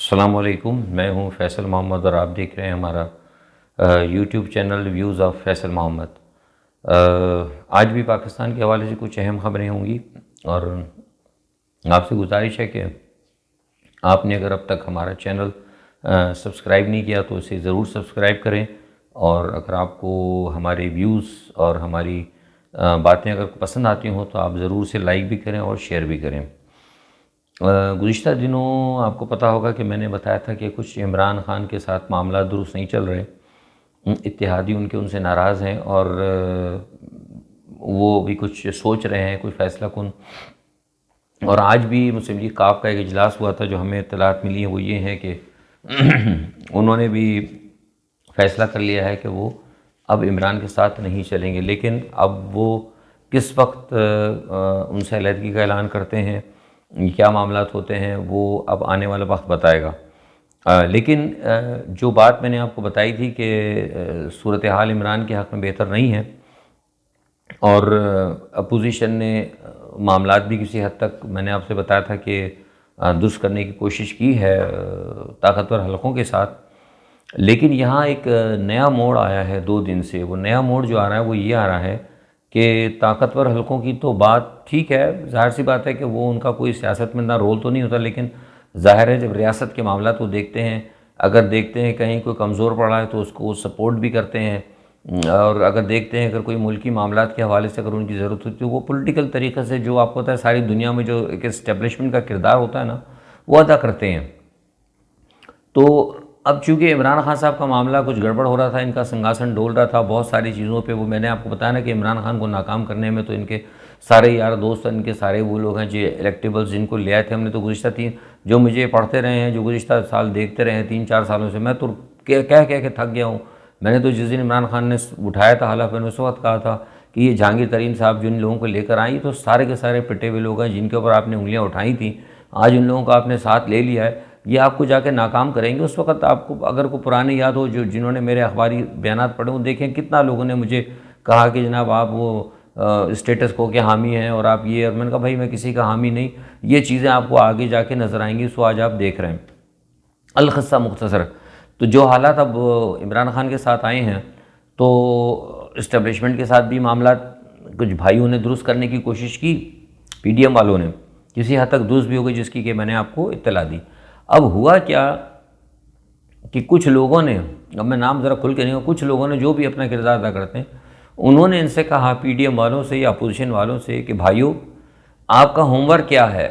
अस्सलामुअलैकुम, मैं हूं फैसल मोहम्मद और आप देख रहे हैं हमारा YouTube channel views of Faisal Mohammad. आज भी पाकिस्तान के हवाले से कुछ अहम ख़बरें होंगी और आपसे गुजारिश है कि आपने अगर अब तक हमारा चैनल सब्सक्राइब नहीं किया तो इसे ज़रूर सब्सक्राइब करें। और अगर आपको हमारे व्यूज़ और हमारी बातें अगर पसंद आती हों तो आप ज़रूर से लाइक भी करें और शेयर भी करें। गुज़िश्ता दिनों आपको पता होगा कि मैंने बताया था कि कुछ इमरान ख़ान के साथ मामला दुरुस्त नहीं चल रहे। इत्तेहादी उनके उनसे नाराज़ हैं और वो भी कुछ सोच रहे हैं कोई फ़ैसला कुन। और आज भी मुस्लिम लीग काफ का एक इजलास हुआ था। जो हमें इत्तलात मिली है वो ये है कि उन्होंने भी फ़ैसला कर लिया है कि वो अब इमरान के साथ नहीं चलेंगे, लेकिन अब वो किस वक्त उनसे अलहदगी का ऐलान करते हैं, क्या मामलात होते हैं, वो अब आने वाला वक्त बताएगा। लेकिन जो बात मैंने आपको बताई थी कि सूरत हाल इमरान के हक़ में बेहतर नहीं है और अपोजिशन ने मामलात भी किसी हद तक मैंने आपसे बताया था कि दुरुस्त करने की कोशिश की है ताकतवर हलकों के साथ। लेकिन यहाँ एक नया मोड़ आया है 2 दिन से। वो नया मोड़ जो आ रहा है वो ये आ रहा है कि ताकतवर हलकों की तो बात ठीक है, ज़ाहिर सी बात है कि वो उनका कोई सियासत में ना रोल तो नहीं होता, लेकिन ज़ाहिर है जब रियासत के मामला तो देखते हैं, अगर देखते हैं कहीं कोई कमज़ोर पड़ा है तो उसको वो सपोर्ट भी करते हैं। और अगर देखते हैं अगर कोई मुल्की मामलात के हवाले से अगर उनकी ज़रूरत होती है वो पॉलिटिकल तरीक़े से, जो आपको पता है सारी दुनिया में जो एक इस्टेब्लिशमेंट का किरदार होता है ना, वो अदा करते हैं। तो अब चूँकि इमरान ख़ान साहब का मामला कुछ गड़बड़ हो रहा था, इनका सिंहासन डोल रहा था बहुत सारी चीज़ों पे। वो मैंने आपको बताया ना कि इमरान ख़ान को नाकाम करने में तो इनके सारे यार दोस्त, इनके सारे वो लोग हैं जो इलेक्टेबल्स जिनको ले आए थे। हमने तो गुज़िश्ता 3 जो मुझे पढ़ते रहे हैं, जो गुज़िश्ता साल देखते रहे हैं 3-4 सालों से, मैं तो कह कह के थक गया हूँ। मैंने तो जिस दिन इमरान ख़ान ने उठाया था हलफ़, मैंने उस वक्त कहा था कि ये जहांगीर तरीन साहब जिन लोगों को लेकर आई तो सारे के सारे पिटे हुए लोग हैं जिनके ऊपर आपने उंगलियाँ उठाई थी। आज उन लोगों को आपने साथ ले लिया है, ये आपको जाके नाकाम करेंगे। उस वक्त आपको अगर कोई पुराने याद हो, जो जिन्होंने मेरे अखबारी बयानात पढ़े वो देखें कितना लोगों ने मुझे कहा कि जनाब आप वो स्टेटस को के हामी हैं और आप ये। और मैंने कहा भाई मैं किसी का हामी नहीं, ये चीज़ें आपको आगे जाके नज़र आएंगी। सो आज आप देख रहे हैं अलखस्सा मुख्तसर। तो जो हालात अब इमरान ख़ान के साथ आए हैं तो इस्टेब्लिशमेंट के साथ भी मामला कुछ भाइयों ने दुरुस्त करने की कोशिश की, PDM वालों ने किसी हद तक दुरुस्त भी हो गई, जिसकी कि मैंने आपको इत्तला दी। अब हुआ क्या कि कुछ लोगों ने, अब मैं नाम ज़रा खुल के नहीं, कुछ लोगों ने जो भी अपना किरदार अदा करते हैं, उन्होंने इनसे कहा PDM वालों से या अपोजिशन वालों से कि भाइयों आपका होमवर्क क्या है।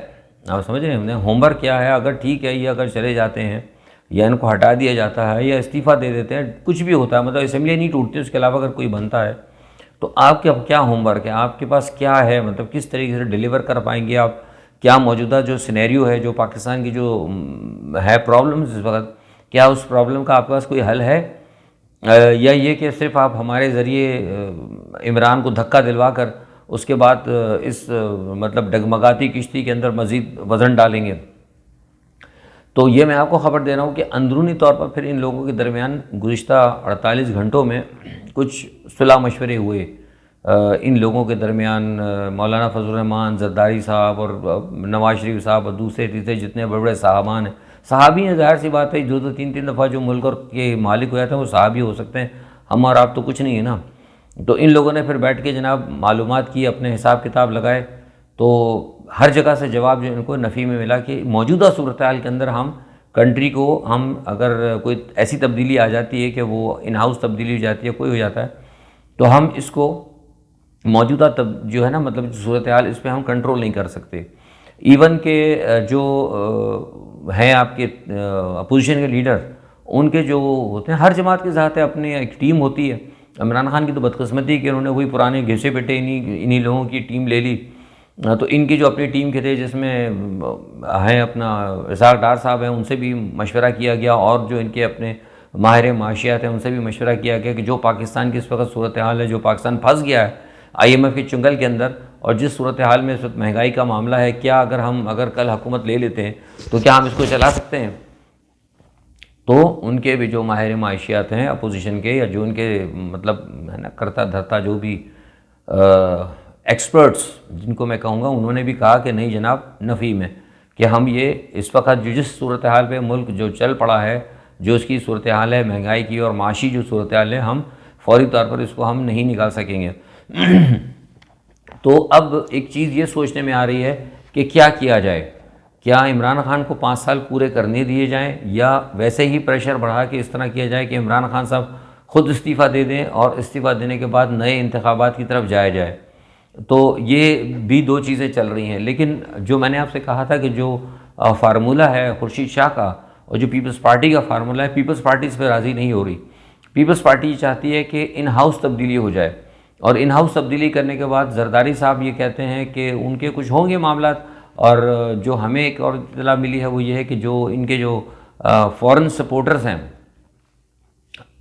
आप समझ रहे हैं होमवर्क क्या है। अगर ठीक है ये अगर चले जाते हैं या इनको हटा दिया जाता है या इस्तीफ़ा दे देते हैं, कुछ भी होता है, मतलब असेंबली नहीं टूटती, उसके अलावा अगर कोई बनता है तो आपके अब क्या होमवर्क है, आपके पास क्या है, मतलब किस तरीके से डिलीवर कर पाएंगे आप। क्या मौजूदा जो सिनेरियो है, जो पाकिस्तान की जो है प्रॉब्लम्स इस वक्त, क्या उस प्रॉब्लम का आपके पास कोई हल है, या ये कि सिर्फ आप हमारे ज़रिए इमरान को धक्का दिलवा कर उसके बाद इस मतलब डगमगाती किश्ती के अंदर मज़ीद वज़न डालेंगे। तो ये मैं आपको ख़बर दे रहा हूँ कि अंदरूनी तौर पर फिर इन लोगों के दरमियान गुज़िश्ता 48 घंटों में कुछ सुलह मशवरे हुए। इन लोगों के दरमियान मौलाना फजल रहमान ज़रदारी साहब और नवाज शरीफ साहब और दूसरे तीसरे जितने बड़े बड़े साहबान हैं, सहाबी हैं, ज़ाहिर सी बात है, 2-2 3-3 दफ़ा जो मुल्क और के मालिक हो जाते हैं वो सहाबी हो सकते हैं, हम और आप तो कुछ नहीं है ना। तो इन लोगों ने फिर बैठ के जनाब मालूमात की, अपने हिसाब किताब लगाए। तो हर जगह से जवाब जो इनको नफ़ी में मिला कि मौजूदा सूरत हाल के अंदर हम कंट्री को, हम अगर कोई ऐसी तब्दीली आ जाती है कि वो इन हाउस तब्दीली हो जाती है, कोई हो जाता है, तो हम इसको मौजूदा तब जो है ना, मतलब सूरत हाल, इस पर हम कंट्रोल नहीं कर सकते। इवन के जो हैं आपके अपोजिशन के लीडर, उनके जो होते हैं, हर जमात के साथ है अपनी एक टीम होती है। इमरान ख़ान की तो बदकिस्मती कि उन्होंने वही पुराने घिसे पिटे इन्हीं लोगों की टीम ले ली। तो इनकी जो अपनी टीम के थे, जिसमें हैं अपना इसाक डार साहब हैं, उनसे भी मशवरा किया गया, और जो इनके अपने माहिर माशियात हैं उनसे भी मशवरा किया गया कि जो पाकिस्तान की इस वक्त सूरत हाल है, जो पाकिस्तान फंस गया है IMF के चुंगल के अंदर, और जिस सूरत हाल में इस वक्त महंगाई का मामला है, क्या अगर कल हुकूमत ले लेते हैं तो क्या हम इसको चला सकते हैं। तो उनके भी जो माहिर माशियात हैं अपोजिशन के, या जो उनके मतलब है ना करता धरता जो भी एक्सपर्ट्स जिनको मैं कहूँगा, उन्होंने भी कहा कि नहीं जनाब, नफ़ी में कि हम ये इस वक्त जो जिस सूरत हाल पे मुल्क जो चल पड़ा है, जो उसकी सूरत हाल है महंगाई की और माशी जो सूरत हाल है, हम फौरी तौर पर इसको हम नहीं निकाल सकेंगे। तो अब एक चीज़ ये सोचने में आ रही है कि क्या किया जाए। क्या इमरान खान को 5 साल पूरे करने दिए जाएं, या वैसे ही प्रेशर बढ़ा के इस तरह किया जाए कि इमरान खान साहब ख़ुद इस्तीफ़ा दे दें और इस्तीफ़ा देने के बाद नए इंतखाबात की तरफ जाया जाए। तो ये भी दो चीज़ें चल रही हैं। लेकिन जो मैंने आपसे कहा था कि जो फार्मूला है खुर्शीद शाह का और जो पीपल्स पार्टी का फार्मूला है, पीपल्स पार्टी इस पर राज़ी नहीं हो रही। पीपल्स पार्टी चाहती है कि इन हाउस तब्दीली हो जाए, और इन हाउस तब्दीली करने के बाद जरदारी साहब ये कहते हैं कि उनके कुछ होंगे मामला। और जो हमें एक और इत्तला मिली है वो ये है कि जो इनके जो फॉरेन सपोर्टर्स हैं,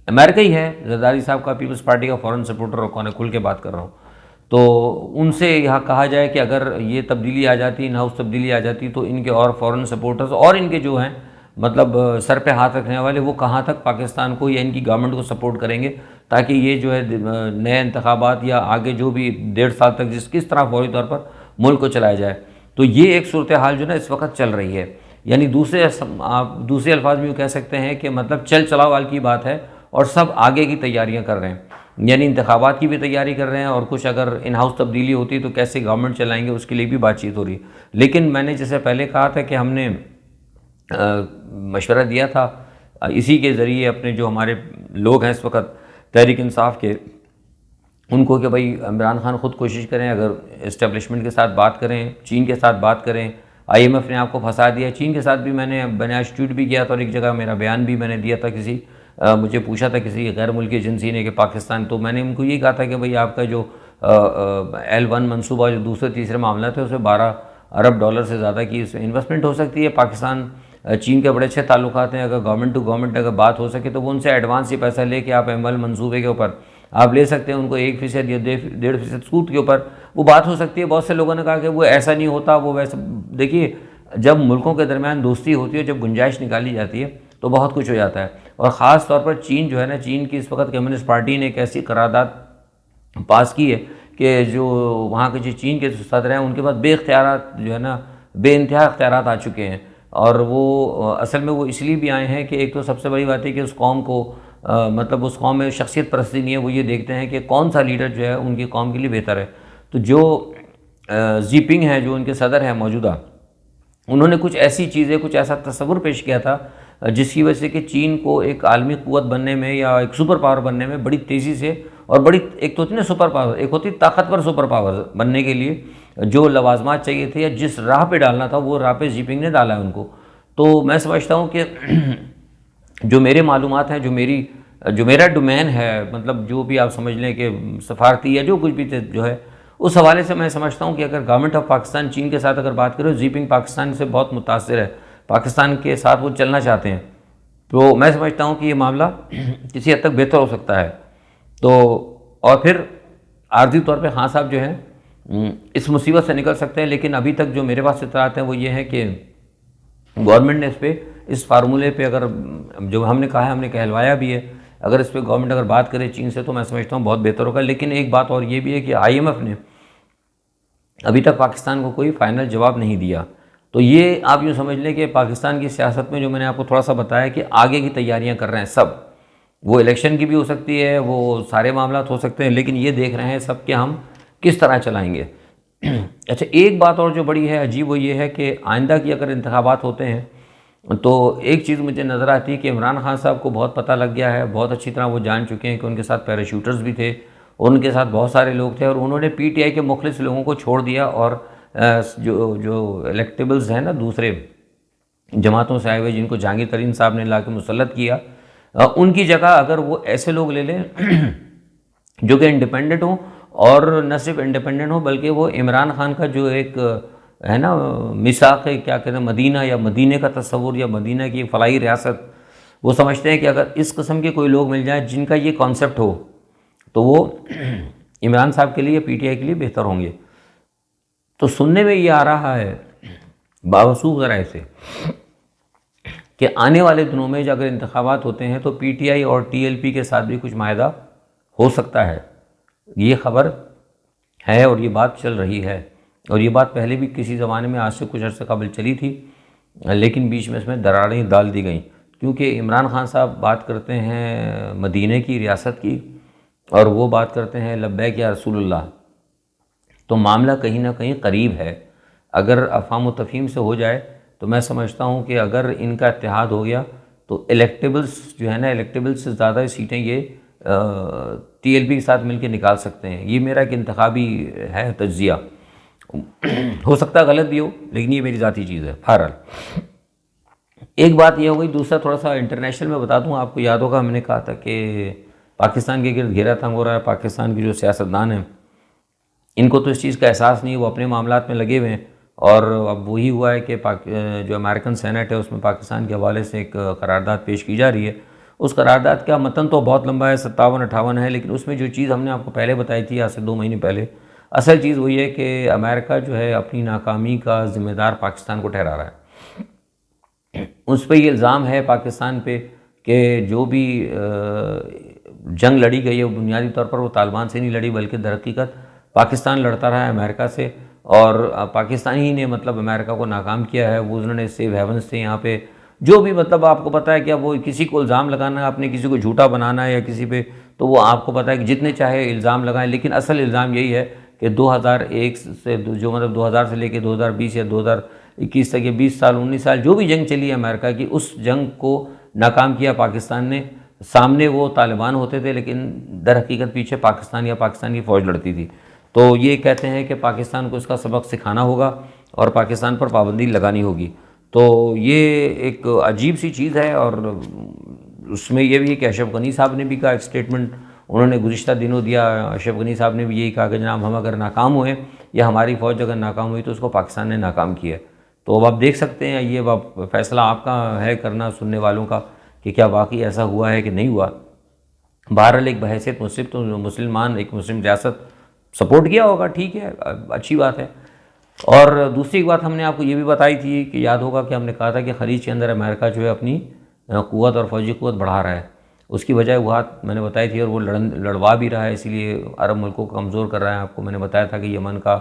अमेरिका ही है जरदारी साहब का, पीपल्स पार्टी का फॉरेन सपोर्टर, और कौन खुल के बात कर रहा हूँ, तो उनसे यहाँ कहा जाए कि अगर ये तब्दीली आ जाती, इन हाउस तब्दीली आ जाती, तो इनके और फॉरेन सपोर्टर्स और इनके जो हैं मतलब सर पे हाथ रखने वाले, वो कहाँ तक पाकिस्तान को या इनकी गवर्नमेंट को सपोर्ट करेंगे, ताकि ये जो है नए इंतखाबात या आगे जो भी 1.5 साल तक किस तरह फौरी तौर पर मुल्क को चलाया जाए। तो ये एक सूरत हाल जो ना इस वक्त चल रही है। यानी दूसरे अल्फाज में यूँ कह सकते हैं कि मतलब चल चलाव वाल की बात है, और सब आगे की तैयारियाँ कर रहे हैं, यानी इंतखाबात की भी तैयारी कर रहे हैं, और कुछ अगर इन हाउस तब्दीली होती तो कैसे गवर्नमेंट चलाएंगे उसके लिए भी बातचीत हो रही है। लेकिन मैंने जैसे पहले कहा था कि हमने मशवरा दिया था इसी के ज़रिए अपने जो हमारे लोग हैं इस वक्त तहरीक इंसाफ के, उनको कि भाई इमरान खान ख़ुद कोशिश करें, अगर इस्टेब्लिशमेंट के साथ बात करें, चीन के साथ बात करें। IMF ने आपको फंसा दिया, चीन के साथ भी मैंने आज ट्वीट भी किया था, और एक जगह मेरा बयान भी मैंने दिया था, किसी मुझे पूछा था किसी गैर मुल्की एजेंसी ने कि पाकिस्तान, तो मैंने उनको ये कहा था कि भाई आपका जो L1 मनसूबा जो दूसरे तीसरे मामला थे उसमें 12 अरब डॉलर से ज़्यादा की इसमें इन्वेस्टमेंट हो सकती है। पाकिस्तान चीन के बड़े अच्छे ताल्लुकात हैं, अगर गवर्नमेंट टू गवर्नमेंट अगर बात हो सके तो वो उनसे एडवांस ही पैसा लेके आप ML मनसूबे के ऊपर आप ले सकते हैं, उनको 1% या 1.5% सूद के ऊपर वो बात हो सकती है। बहुत से लोगों ने कहा कि वो ऐसा नहीं होता, वो वैसे। देखिए, जब मुल्कों के दरमियान दोस्ती होती है, जब गुंजाइश निकाली जाती है तो बहुत कुछ हो जाता है। और ख़ास तौर पर चीन जो है ना, चीन की इस वक्त कम्युनिस्ट पार्टी ने एक ऐसी करारदाद पास की है कि जो वहाँ के जो चीन के सदर हैं उनके पास बेख्तियारात जो है ना, बेइंतहा इख्तियारात आ चुके हैं। और वो असल में वो इसलिए भी आए हैं कि एक तो सबसे बड़ी बात है कि उस कौम को मतलब उस कौम में शख्सियत परस्ती नहीं है, वो ये देखते हैं कि कौन सा लीडर जो है उनकी कौम के लिए बेहतर है। तो जो जीपिंग है, जो उनके सदर हैं मौजूदा, उन्होंने कुछ ऐसी चीज़ें, कुछ ऐसा तस्वुर पेश किया था जिसकी वजह से कि चीन को एक आलमी क़ुव्वत बनने में या एक सुपर पावर बनने में बड़ी तेज़ी से, और बड़ी एक तो होती ना सुपर पावर, एक होती ताकतवर सुपर पावर बनने के लिए जो लवाजमात चाहिए थे या जिस राह पे डालना था, वो राह पे जीपिंग ने डाला है उनको। तो मैं समझता हूँ कि जो मेरे मालूमात हैं, जो मेरा डोमेन है, मतलब जो भी आप समझ लें कि सफारती या जो कुछ भी जो है, उस हवाले से मैं समझता हूँ कि अगर गवर्नमेंट ऑफ पाकिस्तान चीन के साथ अगर बात करें, जीपिंग पाकिस्तान से बहुत मुतासिर है, पाकिस्तान के साथ वो चलना चाहते हैं, तो मैं समझता हूँ कि ये मामला किसी हद तक बेहतर हो सकता है। तो और फिर आर्जी तौर पे खान साहब जो हैं इस मुसीबत से निकल सकते हैं। लेकिन अभी तक जो मेरे पास इत्तलात हैं वो ये है कि गवर्नमेंट ने इस फार्मूले पे अगर जो हमने कहा है, हमने कहलवाया भी है, अगर इस पर गवर्नमेंट अगर बात करे चीन से, तो मैं समझता हूँ बहुत बेहतर होगा। लेकिन एक बात और ये भी है कि IMF ने अभी तक पाकिस्तान को कोई फ़ाइनल जवाब नहीं दिया। तो ये आप यूँ समझ लें कि पाकिस्तान की सियासत में जो मैंने आपको थोड़ा सा बताया कि आगे की तैयारियाँ कर रहे हैं सब, वो इलेक्शन की भी हो सकती है, वो सारे मामला हो सकते हैं, लेकिन ये देख रहे हैं सब कि हम किस तरह चलाएँगे। अच्छा, एक बात और जो बड़ी है अजीब, वो ये है कि आइंदा की अगर इंतखाबात होते हैं तो एक चीज़ मुझे नज़र आती है कि इमरान खान साहब को बहुत पता लग गया है, बहुत अच्छी तरह वो जान चुके हैं कि उनके साथ पैराशूटर्स भी थे, उनके साथ बहुत सारे लोग थे, और उन्होंने PTI के मुखलिस लोगों को छोड़ दिया, और जो इलेक्टेबल्स हैं ना, दूसरे जमातों से आए हुए जिनको जहांगीर तरीन साहब ने ला के मुसल्लत किया, उनकी जगह अगर वो ऐसे लोग ले लें जो कि इंडिपेंडेंट हों, और न सिर्फ इंडिपेंडेंट हो बल्कि वो इमरान खान का जो एक है ना मिसाक, क्या कहते हैं, मदीना या मदीने का तस्वुर या मदीना की फलाई रियासत, वो समझते हैं कि अगर इस किस्म के कोई लोग मिल जाएं जिनका ये कॉन्सेप्ट हो, तो वो इमरान साहब के लिए, PTI के लिए बेहतर होंगे। तो सुनने में ये आ रहा है बावसूख ज़रा ऐसे कि आने वाले दिनों में अगर इंतखाबात होते हैं तो PTI और TLP के साथ भी कुछ मायदा हो सकता है। ये खबर है और ये बात चल रही है। और ये बात पहले भी किसी ज़माने में आज से कुछ अर्से कबल चली थी, लेकिन बीच में इसमें दरारें डाल दी गई, क्योंकि इमरान खान साहब बात करते हैं मदीने की रियासत की और वो बात करते हैं लब्बैक या रसूलुल्लाह। तो मामला कहीं ना कहीं करीब है। अगर अफ़हाम व तफ़हीम से हो जाए तो मैं समझता हूँ कि अगर इनका इत्तेहाद हो गया तो इलेक्टेबल्स जो है ना, इलेक्टेबल्स से ज़्यादा सीटें ये TLP के साथ मिलकर निकाल सकते हैं। ये मेरा एक इंतखाबी है तज्ज़िया, हो सकता है गलत भी हो, लेकिन ये मेरी ज़ाती चीज़ है। बहरहाल एक बात ये हो गई। दूसरा थोड़ा सा इंटरनेशनल में बता दूँ, आपको याद होगा हमने कहा था कि पाकिस्तान के गिर्द घेरा तंग हो रहा है। पाकिस्तान के जो सियासतदान हैं इनको तो इस चीज़ का एहसास नहीं है, वो अपने मामलात में लगे हुए हैं। और अब वही हुआ है कि जो अमेरिकन सेनेट है उसमें पाकिस्तान के हवाले से एक करारदाद पेश की जा रही है। उस करारदाद का मतन तो बहुत लंबा है, 57-58 है, लेकिन उसमें जो चीज़ हमने आपको पहले बताई थी आज से 2 महीने पहले, असल चीज़ वही है कि अमेरिका जो है अपनी नाकामी का ज़िम्मेदार पाकिस्तान को ठहरा रहा है। उस पर ये इल्ज़ाम है पाकिस्तान पे कि जो भी जंग लड़ी गई है वो बुनियादी तौर पर वो तालिबान से नहीं लड़ी, बल्कि दरहकीकत पाकिस्तान लड़ता रहा है अमेरिका से, और पाकिस्तान ही ने मतलब अमेरिका को नाकाम किया है। वो उन्होंने सेव हेवन्स थे यहाँ पे, जो भी मतलब आपको पता है कि अब वो किसी को इल्ज़ाम लगाना है, आपने किसी को झूठा बनाना है या किसी पे, तो वो आपको पता है कि जितने चाहे इल्ज़ाम लगाएं, लेकिन असल इल्ज़ाम यही है कि 2001 से जो मतलब 2000 से लेकर 2020 या 2021 तक, ये 20 साल 19 साल जो भी जंग चली है अमेरिका की, उस जंग को नाकाम किया पाकिस्तान ने। सामने वो तालिबान होते थे, लेकिन दर हकीकत पीछे पाकिस्तान या पाकिस्तान की फ़ौज लड़ती थी। तो ये कहते हैं कि पाकिस्तान को इसका सबक सिखाना होगा और पाकिस्तान पर पाबंदी लगानी होगी। तो ये एक अजीब सी चीज़ है। और उसमें यह भी है कि अशरफ गनी साहब ने भी कहा, एक स्टेटमेंट उन्होंने गुज़िश्ता दिनों दिया। अशरफ गनी साहब ने भी यही कहा कि जनाब हम अगर नाकाम हुए या हमारी फ़ौज अगर नाकाम हुई तो उसको पाकिस्तान ने नाकाम किया। तो अब आप देख सकते हैं, ये अब फ़ैसला आपका है करना, सुनने वालों का, कि क्या वाकई ऐसा हुआ है कि नहीं हुआ। बहरहाल एक बहैसियत मुसलमान एक मुस्लिम रियासत सपोर्ट किया होगा, ठीक है, अच्छी बात है। और दूसरी बात हमने आपको ये भी बताई थी कि याद होगा कि हमने कहा था कि ख़लीज के अंदर अमेरिका जो है अपनी क़ुव्वत और फ़ौजी क़ुव्वत बढ़ा रहा है। उसकी वजह वो बात मैंने बताई थी, और वो लड़वा भी रहा है, इसीलिए अरब मुल्कों को कमज़ोर कर रहा है। आपको मैंने बताया था कि यमन का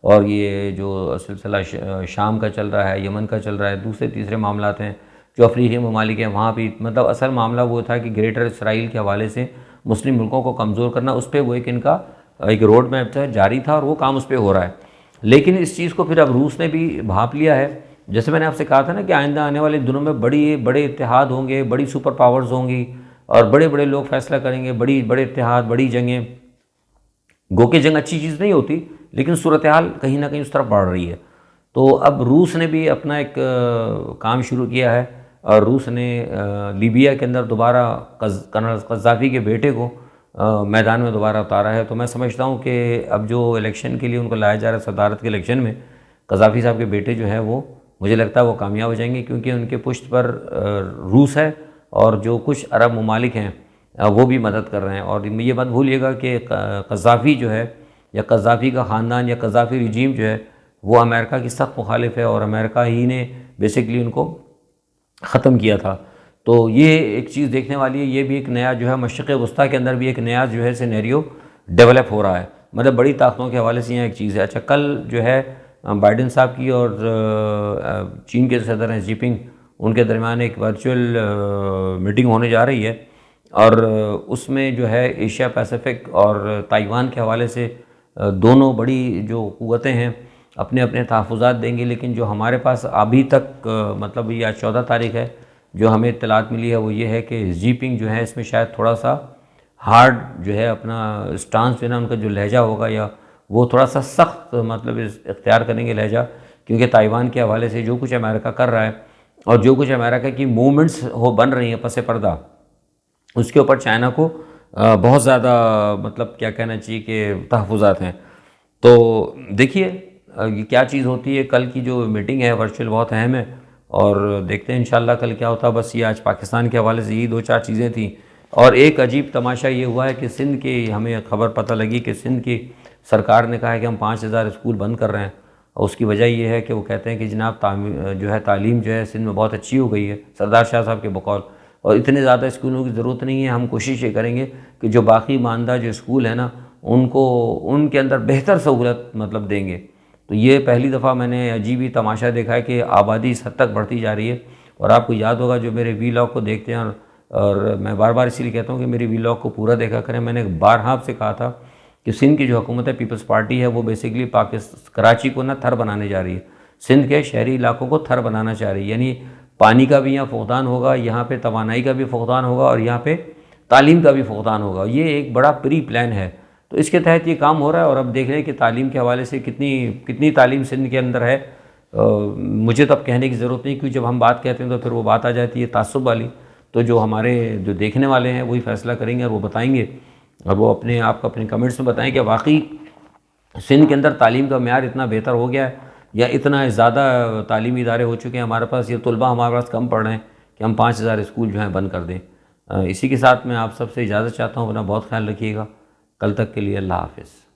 और ये जो सिलसिला शाम का चल रहा है, यमन का चल रहा है, दूसरे तीसरे मामलात हैं जो अफ्रीकी ममालिक हैं, वहाँ भी मतलब असल मामला वो था कि ग्रेटर इसराइल के हवाले से मुस्लिम मुल्कों को कमज़ोर करना, उस पर वो इनका एक रोड मैप था, जारी था, और वो काम उस पर हो रहा है। लेकिन इस चीज़ को फिर अब रूस ने भी भांप लिया है। जैसे मैंने आपसे कहा था ना कि आइंदा आने वाले दिनों में बड़े इत्तेहाद होंगे, बड़ी सुपर पावर्स होंगी और बड़े बड़े लोग फैसला करेंगे, बड़े इत्तेहाद, बड़ी जंगें। गो के जंग अच्छी चीज़ नहीं होती, लेकिन सूरत हाल कहीं ना कहीं उस तरफ बढ़ रही है। तो अब रूस ने भी अपना एक काम शुरू किया है, और रूस ने लीबिया के अंदर दोबारा कर्नल कज़्ज़ाफ़ी के बेटे को मैदान में दोबारा उतारा है। तो मैं समझता हूँ कि अब जो इलेक्शन के लिए उनको लाया जा रहा है, सदारत के इलेक्शन में, कज़्ज़ाफ़ी साहब के बेटे जो है वो, मुझे लगता है वो कामयाब हो जाएंगे, क्योंकि उनके पुश्त पर रूस है और जो कुछ अरब ममालिक हैं वो भी मदद कर रहे हैं। और ये मत भूलिएगा कि कज़्ज़ाफ़ी जो है, या कज़्ज़ाफ़ी का ख़ानदान या कज़्ज़ाफ़ी रिजीम जो है, वो अमेरिका की सख्त मुखालिफ है, और अमेरिका ही ने बेसिकली उनको ख़त्म किया था। तो ये एक चीज़ देखने वाली है। ये भी एक नया जो है मशरिक़ वस्ता के अंदर भी एक नया जो है सिनेरियो डेवलप हो रहा है, मतलब बड़ी ताकतों के हवाले से यहाँ एक चीज़ है। अच्छा, कल जो है बाइडेन साहब की और चीन के सदर हैं जिनपिंग, उनके दरमियान एक वर्चुअल मीटिंग होने जा रही है, और उसमें जो है एशिया पैसिफिक और ताइवान के हवाले से दोनों बड़ी जो क़ुव्वतें हैं अपने अपने तहफ़्फ़ुज़ात देंगे। लेकिन जो हमारे पास अभी तक मतलब ये आज 14 तारीख़ है, जो हमें इत्तलात मिली है वो ये है कि जिनपिंग जो है इसमें शायद थोड़ा सा हार्ड जो है अपना स्टांस जो है ना, उनका जो लहजा होगा, या वो थोड़ा सा सख्त मतलब इख्तियार करेंगे लहजा, क्योंकि ताइवान के हवाले से जो कुछ अमेरिका कर रहा है और जो कुछ अमेरिका की मूवमेंट्स बन रही हैं पसे पर्दा, उसके ऊपर चाइना को बहुत ज़्यादा मतलब क्या कहना चाहिए कि तहफ़्फ़ुज़ात हैं। तो देखिए ये क्या चीज़ होती है। कल की जो मीटिंग है वर्चुअल बहुत अहम है, और देखते हैं इंशाल्लाह कल क्या होता है। बस ये आज पाकिस्तान के हवाले से यही 2-4 चीज़ें थी। और एक अजीब तमाशा ये हुआ है कि सिंध के, हमें ख़बर पता लगी कि सिंध की सरकार ने कहा है कि हम 5000 स्कूल बंद कर रहे हैं, और उसकी वजह ये है कि वो कहते हैं कि जनाब जो है तालीम जो है सिंध में बहुत अच्छी हो गई है सरदार शाह साहब के बकौल, और इतने ज़्यादा स्कूलों की ज़रूरत नहीं है। हम कोशिश ये करेंगे कि जो बाकी मानदा जो स्कूल है ना, उनको उनके अंदर बेहतर सहूलत मतलब देंगे। तो ये पहली दफ़ा मैंने अजीब ही तमाशा देखा है कि आबादी इस हद तक बढ़ती जा रही है। और आपको याद होगा जो मेरे वीलॉग को देखते हैं, और मैं बार बार इसीलिए कहता हूँ कि मेरी वीलॉग को पूरा देखा करें। मैंने बारहा आपसे कहा था कि सिंध की जो हुकूमत है, पीपल्स पार्टी है, वो बेसिकली कराची को ना थर बनाने जा रही है। सिंध के शहरी इलाकों को थर बनाना चाह रही है, यानी पानी का भी यहाँ फुकदान होगा, यहाँ पे तवानाई का भी फुकदान होगा, और यहाँ पे तालीम का भी फुकदान होगा। ये एक बड़ा प्री प्लान है। तो इसके तहत ये काम हो रहा है। और अब देख रहे हैं कि तालीम के हवाले से कितनी कितनी तालीम सिंध के अंदर है। मुझे तो अब कहने की ज़रूरत नहीं, क्योंकि जब हम बात कहते हैं तो फिर वो बात आ जाती है तासुब वाली। तो जो हमारे जो देखने वाले हैं वही फ़ैसला करेंगे और वो बताएंगे, और वो अपने आप को अपने कमेंट्स में बताएं कि वाकई सिंध के अंदर तालीम का म्यार इतना बेहतर हो गया है, या इतना ज़्यादा तालीमी इदारे हो चुके हैं हमारे पास, ये तलबा हमारे पास कम पढ़ रहे हैं कि हम 5000 स्कूल जो हैं बंद कर दें। इसी के साथ मैं आप सबसे इजाज़त चाहता हूँ। अपना बहुत ख्याल रखिएगा। कल तक के लिए अल्लाह हाफ़िज़।